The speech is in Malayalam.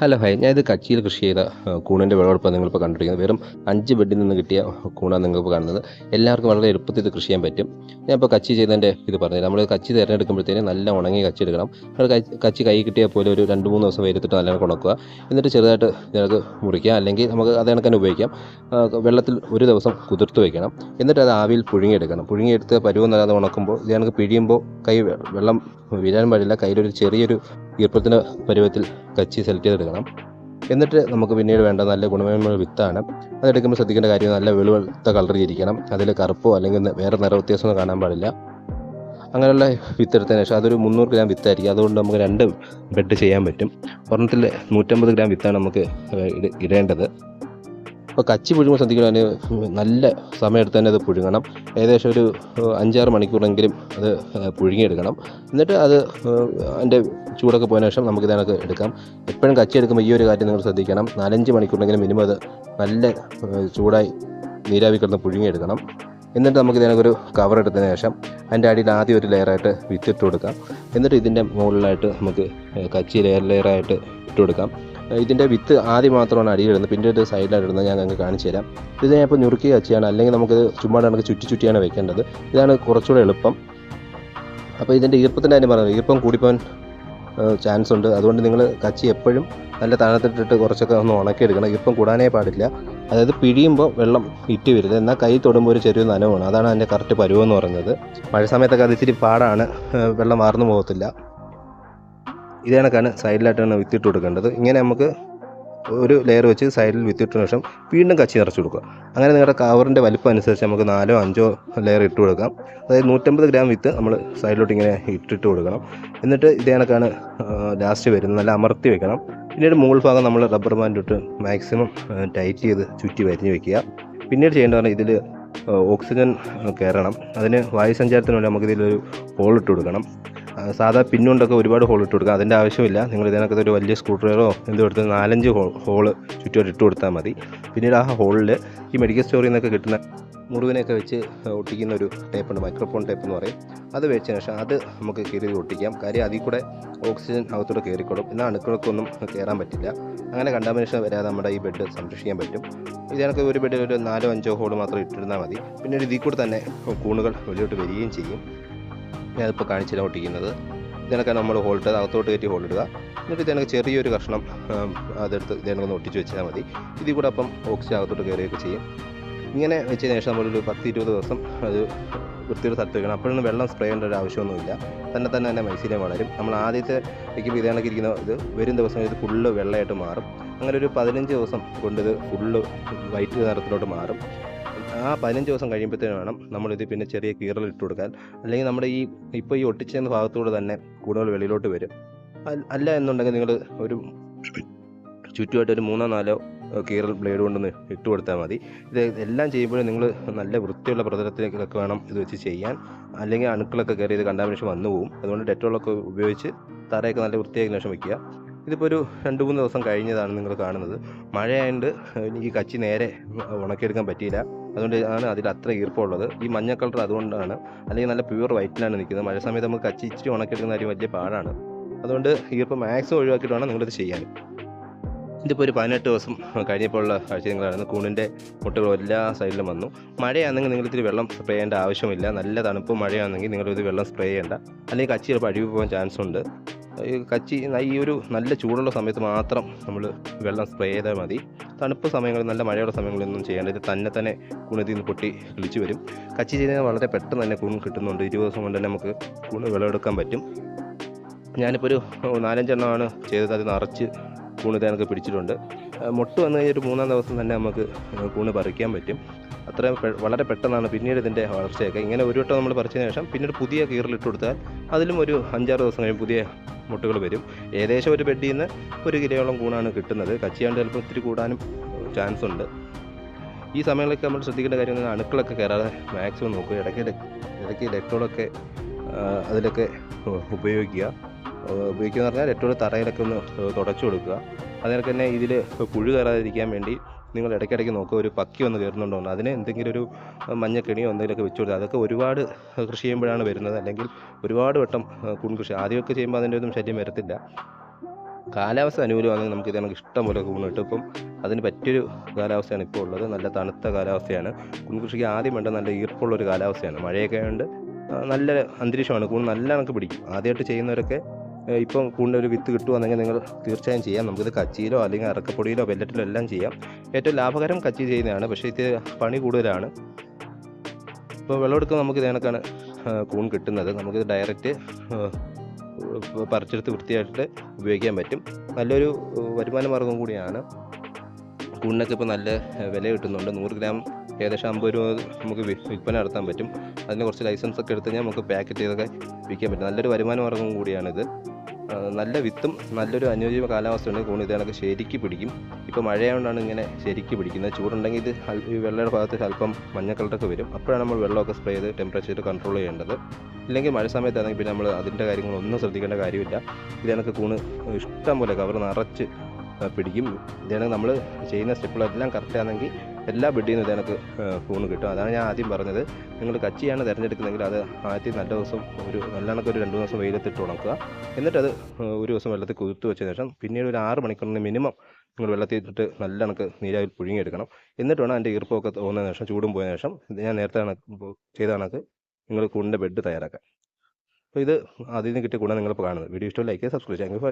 ഹലോ ഹായ്, ഞാനിത് കച്ചിയിൽ കൃഷി ചെയ്ത കൂണിൻ്റെ വിളവെടുപ്പാണ് നിങ്ങളിപ്പോൾ കണ്ടിരിക്കുന്നത്. വെറും 5 ബെഡിൽ നിന്ന് കിട്ടിയ കൂണാണ് നിങ്ങളിപ്പോൾ കാണുന്നത്. എല്ലാവർക്കും വളരെ എളുപ്പത്തിൽ ഇത് കൃഷി ചെയ്യാൻ പറ്റും. ഞാനിപ്പോൾ കച്ചി ചെയ്തതിൻ്റെ ഇത് പറഞ്ഞത്, നമ്മൾ കച്ചി തിരഞ്ഞെടുക്കുമ്പോഴത്തേന് നല്ല ഉണങ്ങി കച്ചി എടുക്കണം. നമ്മൾ കച്ചി കൈ കിട്ടിയാൽ പോലെ ഒരു 2-3 ദിവസം വെയിലത്തിട്ട് നല്ലോണം ഉണക്കുക. എന്നിട്ട് ചെറുതായിട്ട് ഇതിനകത്ത് മുറിക്കുക, അല്ലെങ്കിൽ നമുക്ക് അത് കണക്ക് തന്നെ ഉപയോഗിക്കാം. വെള്ളത്തിൽ ഒരു ദിവസം കുതിർത്ത് വയ്ക്കണം. എന്നിട്ട് അത് ആവിയിൽ പുഴുങ്ങിയെടുക്കണം. പുഴുങ്ങിയെടുത്ത് പരുവം തരാതെ ഉണക്കുമ്പോൾ ഇത് കണക്ക് പിഴിയുമ്പോൾ കൈ വെള്ളം വീഴാൻ പാടില്ല. കയ്യിലൊരു ചെറിയൊരു ഈർപ്പത്തിൻ്റെ പരുവത്തിൽ കച്ചി സെലക്ട് ചെയ്തെടുക്കണം. എന്നിട്ട് നമുക്ക് പിന്നീട് വേണ്ട നല്ല ഗുണമേന്മയുള്ള വിത്താണ്. അതെടുക്കുമ്പോൾ ശ്രദ്ധിക്കേണ്ട കാര്യം, നല്ല വെളുത്ത കളർ ഇരിക്കണം. അതിൽ കറുപ്പോ അല്ലെങ്കിൽ വേറെ നിറ വ്യത്യാസമൊന്നും കാണാൻ പാടില്ല. അങ്ങനെയുള്ള വിത്ത് എടുത്തതിന് ശേഷം അതൊരു 300 ഗ്രാം വിത്തായിരിക്കും. അതുകൊണ്ട് നമുക്ക് 2 ബെഡ് ചെയ്യാൻ പറ്റും. ഒരെണ്ണത്തിൽ 150 ഗ്രാം വിത്താണ് നമുക്ക് ഇടേണ്ടത്. അപ്പോൾ കച്ചി പുഴുങ്ങുമ്പോൾ ശ്രദ്ധിക്കണം, അതിന് നല്ല സമയമെടുത്ത് തന്നെ അത് പുഴുങ്ങണം. ഏകദേശം ഒരു 5-6 മണിക്കൂറെങ്കിലും അത് പുഴുങ്ങിയെടുക്കണം. എന്നിട്ട് അത് അതിൻ്റെ ചൂടൊക്കെ പോയതിനു ശേഷം നമുക്ക് ഇതിനൊക്കെ എടുക്കാം. എപ്പോഴും കച്ചി എടുക്കുമ്പോൾ ഈ ഒരു കാര്യം നിങ്ങൾ ശ്രദ്ധിക്കണം, 4-5 മണിക്കൂറെങ്കിലും മിനിമം അത് നല്ല ചൂടായി നീരാവി കിടന്ന് പുഴുങ്ങിയെടുക്കണം. എന്നിട്ട് നമുക്ക് ഇതിനൊരു കവർ എടുത്തതിന് ശേഷം അതിൻ്റെ അടിയിൽ ആദ്യം ഒരു ലെയറായിട്ട് വിത്തിട്ട് കൊടുക്കാം. എന്നിട്ട് ഇതിൻ്റെ മുകളിലായിട്ട് നമുക്ക് കച്ചി ലെയറായിട്ട് ഇട്ട് കൊടുക്കാം. ഇതിൻ്റെ വിത്ത് ആദ്യം മാത്രമാണ് അടിയിലിടുന്നത്, പിന്നീട് സൈഡിലായിട്ട് ഇടുന്നത് ഞാൻ നിങ്ങൾക്ക് കാണിച്ചു തരാം. ഇത് ഞാൻ ഇപ്പോൾ ഞുറുക്കി കച്ചിയാണ്, അല്ലെങ്കിൽ നമുക്കിത് ചുമ്മാ നമുക്ക് ചുറ്റിയാണ് വെക്കേണ്ടത്. ഇതാണ് കുറച്ചുകൂടെ എളുപ്പം. അപ്പോൾ ഇതിൻ്റെ ഈർപ്പത്തിൻ്റെ കാര്യം പറഞ്ഞത്, ഈർപ്പം കൂടിപ്പോകാൻ ചാൻസ് ഉണ്ട്. അതുകൊണ്ട് നിങ്ങൾ കച്ചി എപ്പോഴും നല്ല തണുത്തിട്ടിട്ട് കുറച്ചൊക്കെ ഒന്ന് ഉണക്കിയെടുക്കണം. ഈർപ്പം കൂടാനേ പാടില്ല. അതായത് പിഴിയുമ്പോൾ വെള്ളം ഇറ്റി വരില്ല, എന്നാൽ കൈ തൊടുമ്പോൾ ഒരു ചെറിയ നനവാണ്. അതാണ് അതിൻ്റെ കറക്റ്റ് പരുവെന്ന് പറയുന്നത്. മഴ സമയത്തൊക്കെ അത് ഇച്ചിരി പാടാണ്, വെള്ളം മാർന്നു പോകത്തില്ല. ഇത് കണക്കാണ് സൈഡിലായിട്ടാണ് വിത്തിട്ട് കൊടുക്കേണ്ടത്. ഇങ്ങനെ നമുക്ക് ഒരു ലെയർ വെച്ച് സൈഡിൽ വിത്തിട്ടതിന് ശേഷം വീണ്ടും കച്ചി നിറച്ച് കൊടുക്കുക. അങ്ങനെ നിങ്ങളുടെ കവറിൻ്റെ വലിപ്പം അനുസരിച്ച് നമുക്ക് 4-5 ലെയർ ഇട്ട് കൊടുക്കാം. അതായത് 150 ഗ്രാം വിത്ത് നമ്മൾ സൈഡിലോട്ട് ഇങ്ങനെ ഇട്ടിട്ട് കൊടുക്കണം. എന്നിട്ട് ഇത് കണക്കാണ് ലാസ്റ്റ് വരുന്നത്. നല്ല അമർത്തി വെക്കണം. പിന്നീട് മുകൾ ഭാഗം നമ്മൾ റബ്ബർ ബാൻഡ് ഇട്ട് മാക്സിമം ടൈറ്റ് ചെയ്ത് ചുറ്റി വരിഞ്ഞ് വെക്കുക. പിന്നീട് ചെയ്യേണ്ടത് പറഞ്ഞാൽ ഇതിൽ ഓക്സിജൻ കയറണം. അതിന് വായുസഞ്ചാരത്തിന് വേണ്ടി നമുക്കിതിലൊരു ഹോളിട്ട് കൊടുക്കണം. സാധാ പിന്നുകൊണ്ടൊക്കെ ഒരുപാട് ഹോൾ ഇട്ട് കൊടുക്കുക, അതിൻ്റെ ആവശ്യമില്ല. നിങ്ങൾ ഇതിനകത്ത് ഒരു വലിയ സ്ക്രൂ ഡ്രൈവറോ എന്തും എടുത്ത് 4-5 ഹോള് ചുറ്റുമായിട്ട് ഇട്ട് കൊടുത്താൽ മതി. പിന്നീട് ആ ഹോളിൽ ഈ മെഡിക്കൽ സ്റ്റോറിൽ നിന്നൊക്കെ കിട്ടുന്ന മുറിവിനൊക്കെ വെച്ച് ഒട്ടിക്കുന്ന ഒരു ടേപ്പുണ്ട്, മൈക്രോഫോൺ ടേപ്പ് എന്ന് പറയും. അത് വെച്ചതിന് ശേഷം അത് നമുക്ക് കീറി ഒട്ടിക്കാം. കാര്യം അതിൽ കൂടെ ഓക്സിജൻ അകത്തോടെ കയറിക്കോളും. എന്നാൽ അണുക്കൾക്കൊന്നും കയറാൻ പറ്റില്ല. അങ്ങനെ കണ്ടാമിനേഷൻ വരാതെ നമ്മുടെ ഈ ബെഡ് സംരക്ഷിക്കാൻ പറ്റും. ഇതിനൊക്കെ ഒരു ബെഡിൽ ഒരു 4-5 ഹോൾ മാത്രം ഇട്ടിരുന്നാൽ മതി. പിന്നീട് ഇതിൽ കൂടെ തന്നെ കൂണുകൾ വെളിയോട്ട് വരികയും ചെയ്യും. ഞാനിപ്പോൾ കാണിച്ചില്ല ഒട്ടിക്കുന്നത്. ഇതിനൊക്കെ നമ്മൾ ഹോളിട്ട് അകത്തോട്ട് കയറ്റി ഹോളിടുക. എന്നിട്ട് ഇതിനൊക്കെ ചെറിയൊരു കഷ്ണം അതെടുത്ത് ഇതിനൊന്ന് ഒട്ടിച്ച് വെച്ചാൽ മതി. ഇതിൽ കൂടെ അപ്പം ഓക്സിജൻ അകത്തോട്ട് കയറുകയൊക്കെ ചെയ്യും. ഇങ്ങനെ വെച്ചതിന് ശേഷം നമ്മളൊരു 10-20 ദിവസം അത് വൃത്തിയുടെ സ്ഥലത്ത് വെക്കണം. അപ്പോഴൊന്നും വെള്ളം സ്പ്രേ ചെയ്യേണ്ട ഒരു ആവശ്യമൊന്നുമില്ല. തന്നെ മൈസീലിയം വളരും. നമ്മൾ ആദ്യത്തെ വയ്ക്കുമ്പോൾ ഇത് കണക്കിരിക്കുന്ന ഇത് വരും ദിവസം ഇത് ഫുള്ള് വെള്ളമായിട്ട് മാറും. അങ്ങനെ ഒരു 15 ദിവസം കൊണ്ട് ഇത് ഫുള്ള് വൈറ്റ് നിറത്തിലോട്ട് മാറും. ആ 15 ദിവസം കഴിയുമ്പോഴത്തേനും വേണം നമ്മളിത് പിന്നെ ചെറിയ കീറൽ ഇട്ട് കൊടുക്കാൻ. അല്ലെങ്കിൽ നമ്മുടെ ഇപ്പോൾ ഈ ഒട്ടിച്ചെന്ന ഭാഗത്തൂടെ തന്നെ കൂടുതൽ വെളിയിലോട്ട് വരും. അല്ല എന്നുണ്ടെങ്കിൽ നിങ്ങൾ ഒരു ചുറ്റുമായിട്ട് ഒരു 3-4 കീറൽ ബ്ലേഡ് കൊണ്ടൊന്ന് ഇട്ട് കൊടുത്താൽ മതി. ഇത് എല്ലാം ചെയ്യുമ്പോഴും നിങ്ങൾ നല്ല വൃത്തിയുള്ള പ്രതലത്തിലേക്കൊക്കെ വേണം ഇത് വെച്ച് ചെയ്യാൻ. അല്ലെങ്കിൽ അണുക്കളൊക്കെ കയറി ഇത് കണ്ടാമിനേഷൻ വന്നു പോകും. അതുകൊണ്ട് ഡെറ്റോളൊക്കെ ഉപയോഗിച്ച് തറയൊക്കെ നല്ല വൃത്തിയാക്കിയ ശേഷം വയ്ക്കുക. ഇതിപ്പോൾ ഒരു 2-3 ദിവസം കഴിഞ്ഞതാണ് നിങ്ങൾ കാണുന്നത്. മഴയായതുകൊണ്ട് എനിക്ക് കച്ചി നേരെ ഉണക്കിയെടുക്കാൻ പറ്റിയില്ല. അതുകൊണ്ട് ആണ് അതിൽ അത്ര ഈർപ്പമുള്ളത്. ഈ മഞ്ഞ കളർ അതുകൊണ്ടാണ്. അല്ലെങ്കിൽ നല്ല പ്യൂർ വൈറ്റിലാണ് നിൽക്കുന്നത്. മഴ സമയത്ത് നമുക്ക് കച്ചി ഇച്ചിരി ഉണക്കിയെടുക്കുന്ന കാര്യം വലിയ പാടാണ്. അതുകൊണ്ട് ഈർപ്പം മാക്സിമം ഒഴിവാക്കിയിട്ട് വേണം നിങ്ങളിത് ചെയ്യാൻ. ഇതിപ്പോൾ ഒരു 18 ദിവസം കഴിഞ്ഞപ്പോഴുള്ള കാഴ്ച നിങ്ങളാണ്. കൂണിൻ്റെ മുട്ടകൾ എല്ലാ സൈഡിലും വന്നു. മഴയാണെങ്കിൽ നിങ്ങളിതിൽ വെള്ളം സ്പ്രേ ചെയ്യേണ്ട ആവശ്യമില്ല. നല്ല തണുപ്പ് മഴയാണെങ്കിൽ നിങ്ങളിത് വെള്ളം സ്പ്രേ ചെയ്യേണ്ട. അല്ലെങ്കിൽ കച്ചി ചിലപ്പോൾ അഴിവ് പോകാൻ ചാൻസ് ഉണ്ട്. കച്ചി ഈ ഒരു നല്ല ചൂടുള്ള സമയത്ത് മാത്രം നമ്മൾ വെള്ളം സ്പ്രേ ചെയ്താൽ മതി. തണുപ്പ് സമയങ്ങളിൽ നല്ല മഴയുള്ള സമയങ്ങളിലൊന്നും ചെയ്യേണ്ട. ഇത് തന്നെ കൂണിൽ നിന്ന് പൊട്ടി കിളിച്ച് വരും. കച്ചി ചെയ്താൽ വളരെ പെട്ടെന്ന് തന്നെ കൂൺ കിട്ടുന്നുണ്ട്. 20 ദിവസം കൊണ്ട് തന്നെ നമുക്ക് കൂണ് വിളവെടുക്കാൻ പറ്റും. ഞാനിപ്പോൾ ഒരു 4-5 എണ്ണമാണ് ചെയ്തത്. അത് നിറച്ച് കൂണ് ഇതൊക്കെ പിടിച്ചിട്ടുണ്ട്. മുട്ട് വന്നു കഴിഞ്ഞാൽ ഒരു 3-ാം ദിവസം തന്നെ നമുക്ക് കൂണ് പറിക്കാൻ പറ്റും. അത്രയും വളരെ പെട്ടെന്നാണ് പിന്നീട് ഇതിൻ്റെ വളർച്ചയൊക്കെ. ഇങ്ങനെ ഒരു വട്ടം നമ്മൾ പറിച്ചതിന് ശേഷം പിന്നീട് പുതിയ കീറിലിട്ട് കൊടുത്താൽ അതിലും ഒരു 5-6 ദിവസം കഴിയും പുതിയ മുട്ടുകൾ വരും. ഏകദേശം ഒരു ബെഡിൽ നിന്ന് 1 കിലോയോളം കൂണാണ് കിട്ടുന്നത്. കച്ചിയാണ്ട് ചിലപ്പോൾ ഇത്തിരി കൂടാനും ചാൻസ് ഉണ്ട്. ഈ സമയങ്ങളൊക്കെ നമ്മൾ ശ്രദ്ധിക്കേണ്ട കാര്യം അണുക്കളൊക്കെ കയറാതെ മാക്സിമം നോക്കുക. ഇടയ്ക്ക് ഡെറ്റോളൊക്കെ അതിലൊക്കെ ഉപയോഗിക്കുക എന്ന് പറഞ്ഞാൽ ഡെറ്റോൾ തറയിലൊക്കെ ഒന്ന് തുടച്ചു കൊടുക്കുക. അതിനൊക്കെ തന്നെ ഇതിൽ പുഴു കയറാതിരിക്കാൻ വേണ്ടി നിങ്ങൾ ഇടയ്ക്കിടയ്ക്ക് നോക്കുക, ഒരു പക്കി വന്ന് കയറുന്നുണ്ടോ എന്ന്. അതിന് എന്തെങ്കിലും ഒരു മഞ്ഞക്കെണിയോ എന്തെങ്കിലുമൊക്കെ വെച്ച് കൊടുക്കുക. അതൊക്കെ ഒരുപാട് കൃഷി ചെയ്യുമ്പോഴാണ് വരുന്നത്. അല്ലെങ്കിൽ ഒരുപാട് വട്ടം കൂൺ കൃഷി ആദ്യമൊക്കെ ചെയ്യുമ്പോൾ അതിൻ്റെ ഒന്നും ശല്യം വരത്തില്ല. കാലാവസ്ഥ അനുകൂലമാണെങ്കിൽ നമുക്ക് ഇത് നമുക്ക് ഇഷ്ടം പോലെ കൂണ് കിട്ടും. ഇപ്പം അതിന് പറ്റിയൊരു കാലാവസ്ഥയാണ് ഇപ്പോൾ ഉള്ളത്. നല്ല തണുത്ത കാലാവസ്ഥയാണ്. കൂൺ കൃഷിക്ക് ആദ്യം വേണ്ട നല്ല ഈർപ്പമുള്ളൊരു കാലാവസ്ഥയാണ്. മഴയൊക്കെ ആയതുകൊണ്ട് നല്ല അന്തരീക്ഷമാണ്. കൂൺ നല്ല കണക്ക് പിടിക്കും. ആദ്യമായിട്ട് ചെയ്യുന്നവരൊക്കെ ഇപ്പം കൂണിൻ്റെ ഒരു വിത്ത് കിട്ടുവാണെങ്കിൽ നിങ്ങൾ തീർച്ചയായും ചെയ്യാം. നമുക്കിത് കച്ചിയിലോ അല്ലെങ്കിൽ അറക്കപ്പൊടിയിലോ പെല്ലറ്റിലോ എല്ലാം ചെയ്യാം. ഏറ്റവും ലാഭകരം കച്ചി ചെയ്യുന്നതാണ്. പക്ഷേ ഇത് പണി കൂടുതലാണ്. ഇപ്പോൾ വിളവെടുക്കുമ്പോൾ നമുക്ക് ഇത് കണക്കാണ് കൂൺ കിട്ടുന്നത്. നമുക്കിത് ഡയറക്റ്റ് പറിച്ചെടുത്ത് വൃത്തിയായിട്ട് ഉപയോഗിക്കാൻ പറ്റും. നല്ലൊരു വരുമാന മാർഗം കൂടിയാണ്. കൂണിനൊക്കെ ഇപ്പോൾ നല്ല വില കിട്ടുന്നുണ്ട്. 100 ഗ്രാം ഏകദേശം 50 രൂപ നമുക്ക് വിൽപ്പന നടത്താൻ പറ്റും. അതിന് കുറച്ച് ലൈസൻസ് ഒക്കെ എടുത്ത് കഴിഞ്ഞാൽ നമുക്ക് പാക്കറ്റ് ചെയ്തൊക്കെ വിൽക്കാൻ പറ്റും. നല്ലൊരു വരുമാന മാർഗം കൂടിയാണിത്. നല്ല വിത്തും നല്ലൊരു അനുയോജ്യ കാലാവസ്ഥയുണ്ടെങ്കിൽ കൂൺ ഇത് കണക്ക് ശരിക്ക് പിടിക്കും. ഇപ്പോൾ മഴയായതുകൊണ്ടാണ് ഇങ്ങനെ ശരിക്ക് പിടിക്കുന്നത്. ചൂടുണ്ടെങ്കിൽ ഇത് ഈ വെള്ളയുടെ ഭാഗത്ത് അല്പം മഞ്ഞ കളറൊക്കെ വരും. അപ്പോഴാണ് നമ്മൾ വെള്ളമൊക്കെ സ്പ്രേ ചെയ്ത് ടെമ്പറേച്ചർ കൺട്രോൾ ചെയ്യേണ്ടത്. ഇല്ലെങ്കിൽ മഴ സമയത്താണെങ്കിൽ പിന്നെ നമ്മൾ അതിൻ്റെ കാര്യങ്ങളൊന്നും ശ്രദ്ധിക്കേണ്ട കാര്യമില്ല. ഇത് കണക്ക് കൂണ് ഇഷ്ടം പോലെ കവർ നിറച്ച് പിടിക്കും. ഇതാണ് നമ്മൾ ചെയ്യുന്ന സ്റ്റെപ്പുകളെല്ലാം കറക്റ്റാണെങ്കിൽ എല്ലാ ബെഡിൽ നിന്നും ഇതേക്ക് കൂണ് കിട്ടും. അതാണ് ഞാൻ ആദ്യം പറഞ്ഞത്. നിങ്ങൾ കച്ചിയാണ് തിരഞ്ഞെടുക്കുന്നതെങ്കിൽ അത് ആദ്യം നല്ല ദിവസം ഒരു നല്ല കണക്ക് ഒരു 2 ദിവസം വെയിലത്തിട്ട് ഉണക്കുക. എന്നിട്ടത് ഒരു ദിവസം വെള്ളത്തിൽ കുതിർത്ത് വെച്ചതിന് ശേഷം പിന്നീട് ഒരു 6 മണിക്കൂറിന് മിനിമം നിങ്ങൾ വെള്ളത്തിൽ ഇട്ടിട്ട് നല്ല കണക്ക് നീരാവിൽ പുഴുങ്ങിയെടുക്കണം. എന്നിട്ട് വേണം അതിൻ്റെ ഈർപ്പമൊക്കെ തോന്നുന്നതിന് ശേഷം ചൂടും പോയതിനു ശേഷം ഞാൻ നേരത്തെ ചെയ്ത കണക്ക് നിങ്ങൾ കൂണിൻ്റെ ബെഡ് തയ്യാറാക്കാം. അപ്പോൾ ഇത് അതിൽ നിന്ന് കിട്ടിയ ഗുണം നിങ്ങളിപ്പോൾ കാണുന്നത്. വീഡിയോ ഇഷ്ടം ലൈക്ക് സബ്സ്ക്രൈബ് ചെയ്യാം.